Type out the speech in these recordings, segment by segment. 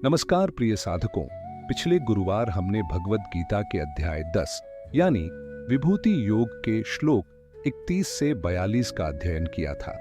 नमस्कार प्रिय साधकों। पिछले गुरुवार हमने भगवत गीता के अध्याय 10 यानी विभूति योग के श्लोक 31 से 42 का अध्ययन किया था।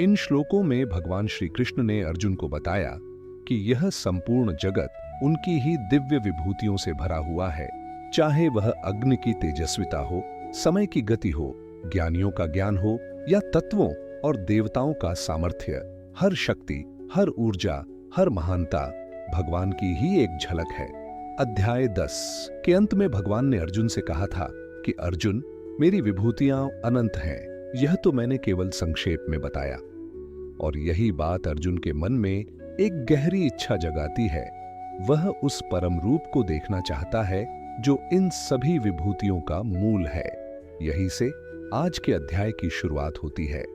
इन श्लोकों में भगवान श्री कृष्ण ने अर्जुन को बताया कि यह संपूर्ण जगत उनकी ही दिव्य विभूतियों से भरा हुआ है, चाहे वह अग्नि की तेजस्विता हो, समय की गति हो, ज्ञानियों का ज्ञान हो या तत्वों और देवताओं का सामर्थ्य। हर शक्ति, हर ऊर्जा, हर महानता भगवान की ही एक झलक है। अध्याय 10 के अंत में भगवान ने अर्जुन से कहा था कि अर्जुन, मेरी विभूतियां अनंत हैं, यह तो मैंने केवल संक्षेप में बताया। और यही बात अर्जुन के मन में एक गहरी इच्छा जगाती है। वह उस परम रूप को देखना चाहता है जो इन सभी विभूतियों का मूल है। यही से आज के अध्याय की शुरुआत होती है।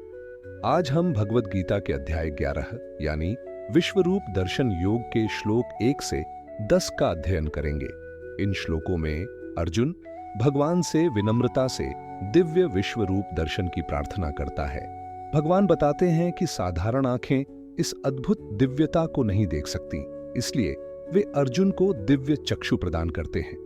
आज हम भगवत गीता के अध्याय 11 यानी विश्वरूप दर्शन योग के श्लोक 1 से 10 का अध्ययन करेंगे। इन श्लोकों में अर्जुन भगवान से विनम्रता से दिव्य विश्वरूप दर्शन की प्रार्थना करता है। भगवान बताते हैं कि साधारण आंखें इस अद्भुत दिव्यता को नहीं देख सकती, इसलिए वे अर्जुन को दिव्य चक्षु प्रदान करते हैं।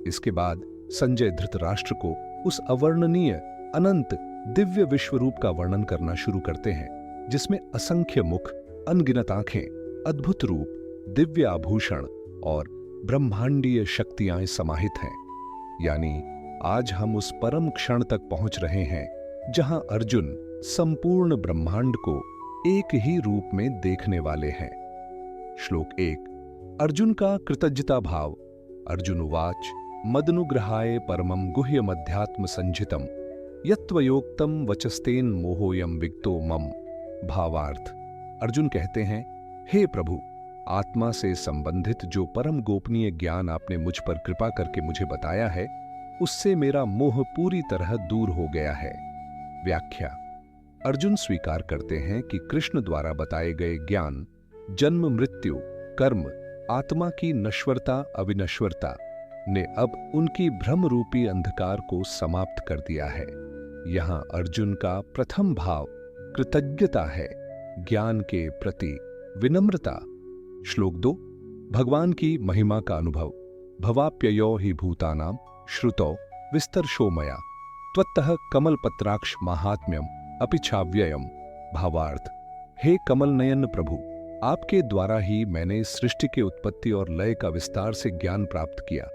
इसके बाद संजय धृतराष्ट्र को उस अवर्णनीय अनंत दिव्य विश्वरूप का वर्णन करना शुरू करते हैं, जिसमें असंख्य मुख, अनगिनत आंखें, अद्भुत रूप, दिव्य आभूषण और ब्रह्मांडीय शक्तियां समाहित हैं। यानी आज हम उस परम क्षण तक पहुंच रहे हैं जहां अर्जुन संपूर्ण ब्रह्मांड को एक ही रूप में देखने वाले हैं। श्लोक 1 अर्जुन का कृतज्ञता भाव। अर्जुन उवाच मदनुग्रहाय परमं गुह्यम अध्यात्म संजितम यत्त्वयोक्तम वचस्तेन मोहोयम विक्तो मम। भावार्थ। अर्जुन कहते हैं, हे प्रभु, आत्मा से संबंधित जो परम गोपनीय ज्ञान आपने मुझ पर कृपा करके मुझे बताया है, उससे मेरा मोह पूरी तरह दूर हो गया है। व्याख्या। अर्जुन स्वीकार करते हैं कि कृष्ण द्वारा बताए गए ज्ञान, जन्म मृत्यु, कर्म, आत्मा की नश्वरता अविनश्वरता ने अब उनकी भ्रम रूपी अंधकार को समाप्त कर दिया है। यहां अर्जुन का प्रथम भाव कृतज्ञता है, ज्ञान के प्रति विनम्रता। श्लोक 2 भगवान की महिमा का अनुभव। भवाप्ययो हि भूतानां श्रुतो विस्तरशो मया त्वत्तः कमलपत्राक्ष माहात्म्यम अपि छाव्ययम्। भावार्थ। हे कमल नयन प्रभु, आपके द्वारा ही मैंने सृष्टि के उत्पत्ति और लय का विस्तार से ज्ञान प्राप्त किया।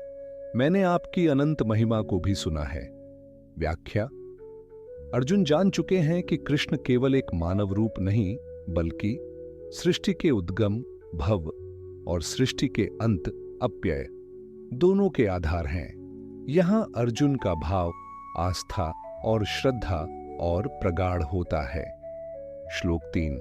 मैंने आपकी अनंत महिमा को भी सुना है। व्याख्या। अर्जुन जान चुके हैं कि कृष्ण केवल एक मानव रूप नहीं, बल्कि सृष्टि के उद्गम भव और सृष्टि के अंत अप्यय दोनों के आधार हैं। यहां अर्जुन का भाव आस्था और श्रद्धा और प्रगाढ़ होता है। श्लोक 3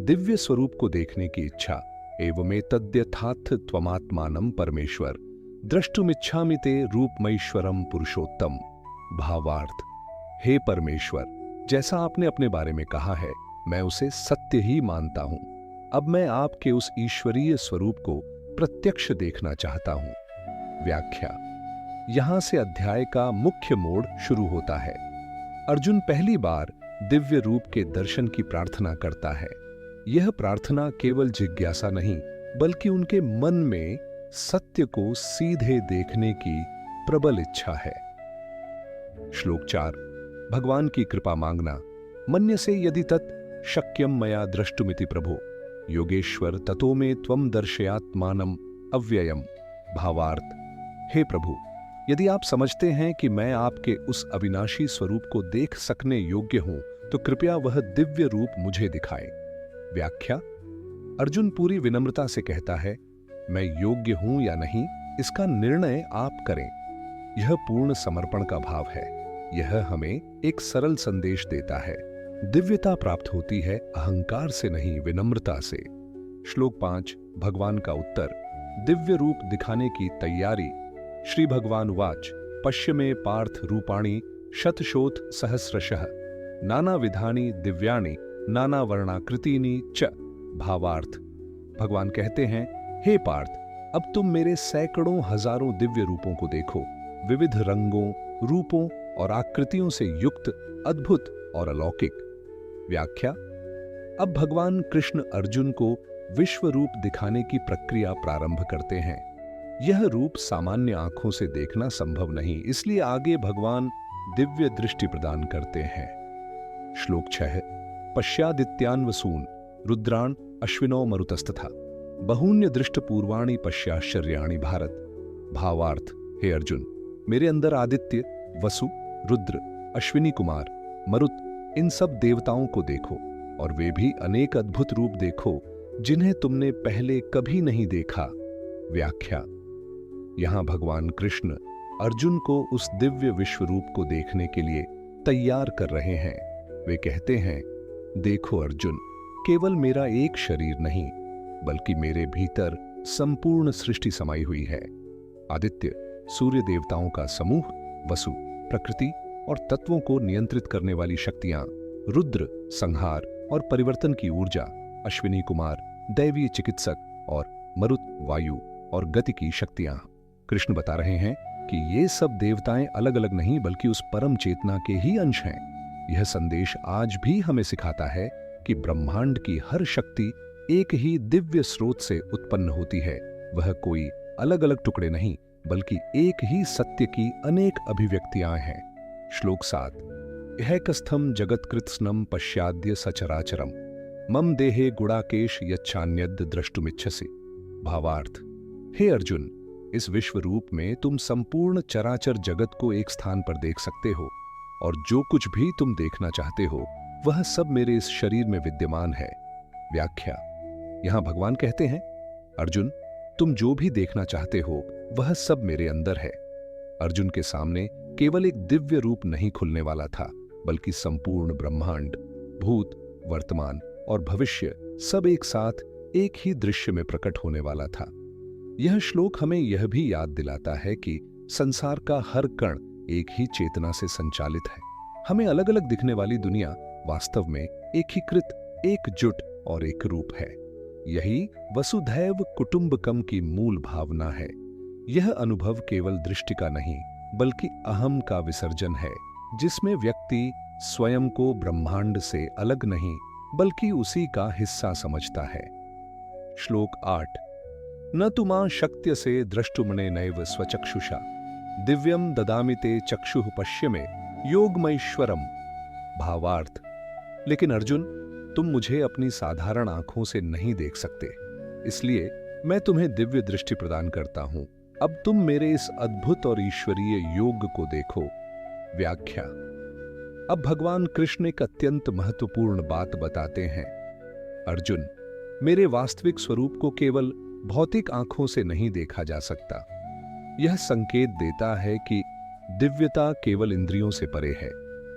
दिव्य स्वरूप को देखने की इच्छा। एवमेतद्यथाथ त्वमात्मानं परमेश्वर द्रष्टुमिच्छामि ते रूपमैश्वरम पुरुषोत्तम। भावार्थ। हे परमेश्वर, जैसा आपने अपने बारे में कहा है, मैं उसे सत्य ही मानता हूं। अब मैं आपके उस ईश्वरीय स्वरूप को प्रत्यक्ष देखना चाहता हूं। व्याख्या। यहां से अध्याय का मुख्य मोड़ शुरू होता है। अर्जुन पहली बार दिव्य रूप के दर्शन की प्रार्थना करता है। यह प्रार्थना केवल जिज्ञासा नहीं, बल्कि उनके मन में सत्य को सीधे देखने की प्रबल इच्छा है। श्लोक 4 भगवान की कृपा मांगना। मन्यसे यदि तत् शक्यम मया द्रष्टुमिति प्रभो योगेश्वर ततो मे त्वं दर्शयात्मानम अव्ययम। भावार्थ। हे प्रभु, यदि आप समझते हैं कि मैं आपके उस अविनाशी स्वरूप को देख सकने योग्य हूं, तो कृपया वह दिव्य रूप मुझे दिखाएं। व्याख्या। अर्जुन पूरी विनम्रता से कहता है, मैं योग्य हूं या नहीं, इसका निर्णय आप करें। यह पूर्ण समर्पण का भाव है। यह हमें एक सरल संदेश देता है। दिव्यता प्राप्त होती है अहंकार से नहीं, विनम्रता से। श्लोक 5 भगवान का उत्तर। दिव्य रूप दिखाने की तैयारी। श्री भगवान वाच पश्य में पार्थ रूपाणि शतशोथ सहस्रशः नाना विधानि दिव्यानि नाना वर्णाकृतीनि च। भावार्थ। भगवान कहते हैं, हे पार्थ, अब तुम मेरे सैकड़ों हजारों दिव्य रूपों को देखो। विविध रंगों, रूपों और आकृतियों से युक्त, अद्भुत और अलौकिक। व्याख्या। अब भगवान कृष्ण अर्जुन को विश्व रूप दिखाने की प्रक्रिया प्रारंभ करते हैं। यह रूप सामान्य आंखों से देखना संभव नहीं, इसलिए आगे भगवान दिव्य दृष्टि प्रदान करते हैं। श्लोक 6। पश्यादित्यान् वसून् रुद्रान् अश्विनौ मरुतस्तथा बहून्य दृष्ट पूर्वाणि पश्याश्चर्याणि भारत। भावार्थ, हे अर्जुन, मेरे अंदर आदित्य, वसु, रुद्र, अश्विनी कुमार, मरुत इन सब देवताओं को देखो और वे भी अनेक अद्भुत रूप देखो जिन्हें तुमने पहले कभी नहीं देखा। व्याख्या। यहां भगवान कृष्ण अर्जुन को उस दिव्य विश्व रूप को देखने के लिए तैयार कर रहे हैं। वे कहते हैं, देखो अर्जुन, केवल मेरा एक शरीर नहीं बल्कि मेरे भीतर संपूर्ण सृष्टि समाई हुई है। आदित्य सूर्य देवताओं का समूह, वसु प्रकृति और तत्वों को नियंत्रित करने वाली शक्तियां, रुद्र संहार और परिवर्तन की ऊर्जा, अश्विनी कुमार दैवीय चिकित्सक और मरुत वायु और गति की शक्तियां। कृष्ण बता रहे हैं कि ये सब देवताएं अलग अलग नहीं बल्कि उस परम चेतना के ही अंश हैं। यह संदेश आज भी हमें सिखाता है कि ब्रह्मांड की हर शक्ति एक ही दिव्य स्रोत से उत्पन्न होती है। वह कोई अलग अलग टुकड़े नहीं बल्कि एक ही सत्य की अनेक अभिव्यक्तियां हैं। श्लोक 7। एकस्थम जगत्कृत्स्नम पश्याद्य सचराचरम मम देहे गुणाकेश यच्छान्यद् द्रष्टुमिच्छसि। भावार्थ, हे अर्जुन, इस विश्व रूप में तुम संपूर्ण चराचर जगत को एक स्थान पर देख सकते हो और जो कुछ भी तुम देखना चाहते हो वह सब मेरे इस शरीर में विद्यमान है। व्याख्या। यहां भगवान कहते हैं, अर्जुन, तुम जो भी देखना चाहते हो वह सब मेरे अंदर है। अर्जुन के सामने केवल एक दिव्य रूप नहीं खुलने वाला था बल्कि संपूर्ण ब्रह्मांड, भूत, वर्तमान और भविष्य सब एक साथ एक ही दृश्य में प्रकट होने वाला था। यह श्लोक हमें यह भी याद दिलाता है कि संसार का हर कण एक ही चेतना से संचालित है। हमें अलग अलग दिखने वाली दुनिया वास्तव में एकीकृत, एकजुट और एक रूप है। यही वसुधैव कुटुंबकम की मूल भावना है। यह अनुभव केवल दृष्टि का नहीं बल्कि अहम का विसर्जन है, जिसमें व्यक्ति स्वयं को ब्रह्मांड से अलग नहीं बल्कि उसी का हिस्सा समझता है। श्लोक 8। न तु मां शक्य से द्रष्टुमने नैव स्वचक्षुषा दिव्यम ददामि ते चक्षुः पश्य में योगमैश्वरम। भावार्थ, लेकिन अर्जुन, तुम मुझे अपनी साधारण आंखों से नहीं देख सकते, इसलिए मैं तुम्हें दिव्य दृष्टि प्रदान करता हूं। अब तुम मेरे इस अद्भुत और ईश्वरीय योग को देखो। व्याख्या। अब भगवान कृष्ण एक अत्यंत महत्वपूर्ण बात बताते हैं। अर्जुन, मेरे वास्तविक स्वरूप को केवल भौतिक आंखों से नहीं देखा जा सकता। यह संकेत देता है कि दिव्यता केवल इंद्रियों से परे है।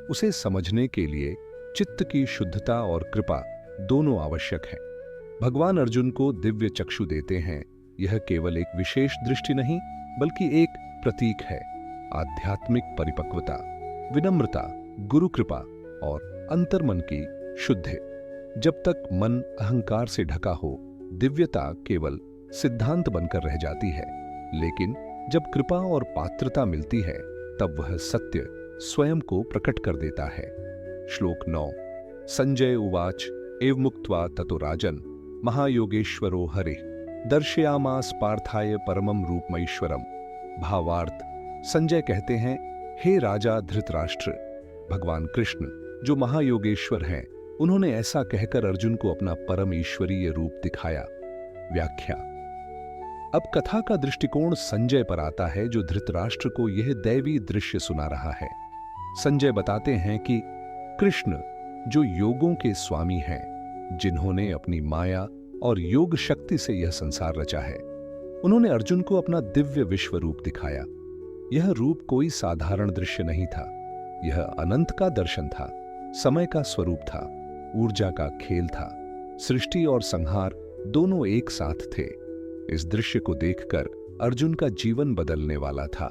उसे समझने के लिए चित्त की शुद्धता और कृपा दोनों आवश्यक है। भगवान अर्जुन को दिव्य चक्षु देते हैं। यह केवल एक विशेष दृष्टि नहीं बल्कि एक प्रतीक है। आध्यात्मिक परिपक्वता, विनम्रता, गुरु कृपा और अंतर्मन की शुद्धि। जब तक मन अहंकार से ढका हो, दिव्यता केवल सिद्धांत बनकर रह जाती है, लेकिन जब कृपा और पात्रता मिलती है तब वह सत्य स्वयं को प्रकट कर देता है। श्लोक 9। संजय उवाच एवमुक्त्वा ततो राजन् महायोगेश्वरो हरिः दर्शयामास पार्थाय परमं रूपमैश्वरम्। भावार्थ, संजय कहते हैं, हे राजा धृतराष्ट्र, भगवान कृष्ण जो महायोगेश्वर हैं, उन्होंने ऐसा कहकर अर्जुन को अपना परम ईश्वरीय रूप दिखाया। व्याख्या। अब कथा का दृष्टिकोण संजय पर आता है, जो धृतराष्ट्र को यह दैवी दृश्य सुना रहा है। संजय बताते हैं कि कृष्ण जो योगों के स्वामी हैं, जिन्होंने अपनी माया और योग शक्ति से यह संसार रचा है, उन्होंने अर्जुन को अपना दिव्य विश्व रूप दिखाया। यह रूप कोई साधारण दृश्य नहीं था, यह अनंत का दर्शन था, समय का स्वरूप था, ऊर्जा का खेल था। सृष्टि और संहार दोनों एक साथ थे। इस दृश्य को देखकर अर्जुन का जीवन बदलने वाला था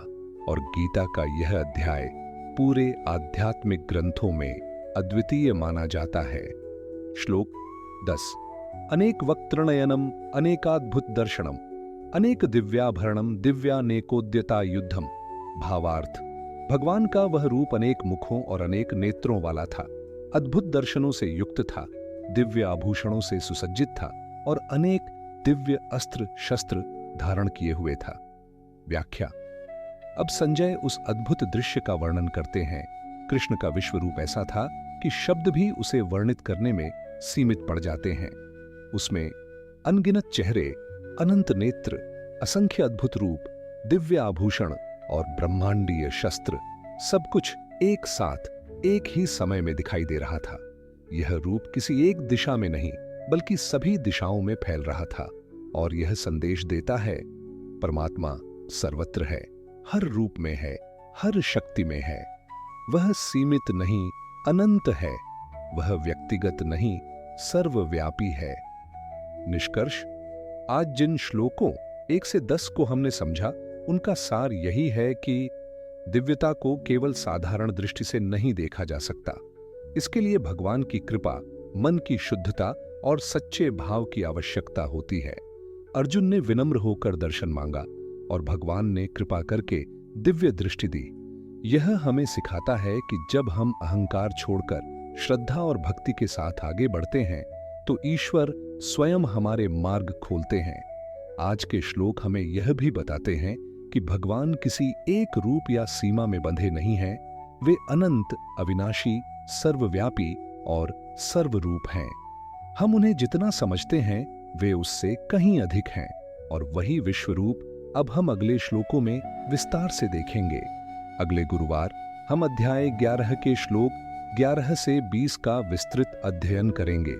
और गीता का यह अध्याय पूरे आध्यात्मिक ग्रंथों में अद्वितीय माना जाता है। श्लोक 10। अनेक वक्त्रनयनम अनेकाद्भुत दर्शनम अनेक दिव्याभरणम दिव्यानेकोद्यता युद्धम। भावार्थ, भगवान का वह रूप अनेक मुखों और अनेक नेत्रों वाला था, अद्भुत दर्शनों से युक्त था, दिव्य आभूषणों से सुसज्जित था और अनेक दिव्य अस्त्र शस्त्र धारण किए हुए था। व्याख्या। अब संजय उस अद्भुत दृश्य का वर्णन करते हैं। कृष्ण का विश्व रूप ऐसा था कि शब्द भी उसे वर्णित करने में सीमित पड़ जाते हैं। उसमें अनगिनत चेहरे, अनंत नेत्र, असंख्य अद्भुत रूप, दिव्य आभूषण और ब्रह्मांडीय शस्त्र, सब कुछ एक साथ एक ही समय में दिखाई दे रहा था। यह रूप किसी एक दिशा में नहीं बल्कि सभी दिशाओं में फैल रहा था और यह संदेश देता है, परमात्मा सर्वत्र है, हर रूप में है, हर शक्ति में है। वह सीमित नहीं, अनंत है। वह व्यक्तिगत नहीं, सर्वव्यापी है। निष्कर्ष। आज जिन श्लोकों 1 से 10 को हमने समझा, उनका सार यही है कि दिव्यता को केवल साधारण दृष्टि से नहीं देखा जा सकता। इसके लिए भगवान की कृपा, मन की शुद्धता और सच्चे भाव की आवश्यकता होती है। अर्जुन ने विनम्र होकर दर्शन मांगा और भगवान ने कृपा करके दिव्य दृष्टि दी। यह हमें सिखाता है कि जब हम अहंकार छोड़कर श्रद्धा और भक्ति के साथ आगे बढ़ते हैं तो ईश्वर स्वयं हमारे मार्ग खोलते हैं। आज के श्लोक हमें यह भी बताते हैं कि भगवान किसी एक रूप या सीमा में बंधे नहीं हैं। वे अनंत, अविनाशी, सर्वव्यापी और सर्वरूप हैं। हम उन्हें जितना समझते हैं वे उससे कहीं अधिक हैं और वही विश्व रूप अब हम अगले श्लोकों में विस्तार से देखेंगे। अगले गुरुवार हम अध्याय 11 के श्लोक 11 से 20 का विस्तृत अध्ययन करेंगे।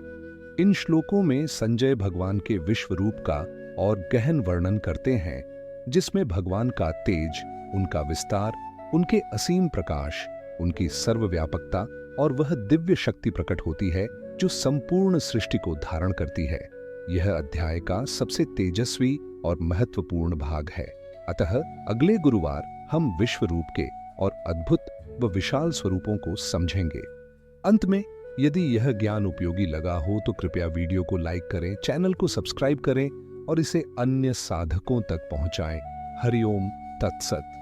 इन श्लोकों में संजय भगवान के विश्व रूप का और गहन वर्णन करते हैं, जिसमें भगवान का तेज, उनका विस्तार, उनके असीम प्रकाश, उनकी सर्वव्यापकता और वह दिव्य शक्ति प्रकट होती है जो संपूर्ण सृष्टि को धारण करती है। यह अध्याय का सबसे तेजस्वी और महत्वपूर्ण भाग है। अतः अगले गुरुवार हम विश्व रूप के और अद्भुत व विशाल स्वरूपों को समझेंगे। अंत में, यदि यह ज्ञान उपयोगी लगा हो तो कृपया वीडियो को लाइक करें, चैनल को सब्सक्राइब करें और इसे अन्य साधकों तक पहुंचाएं। हरिओम तत्सत।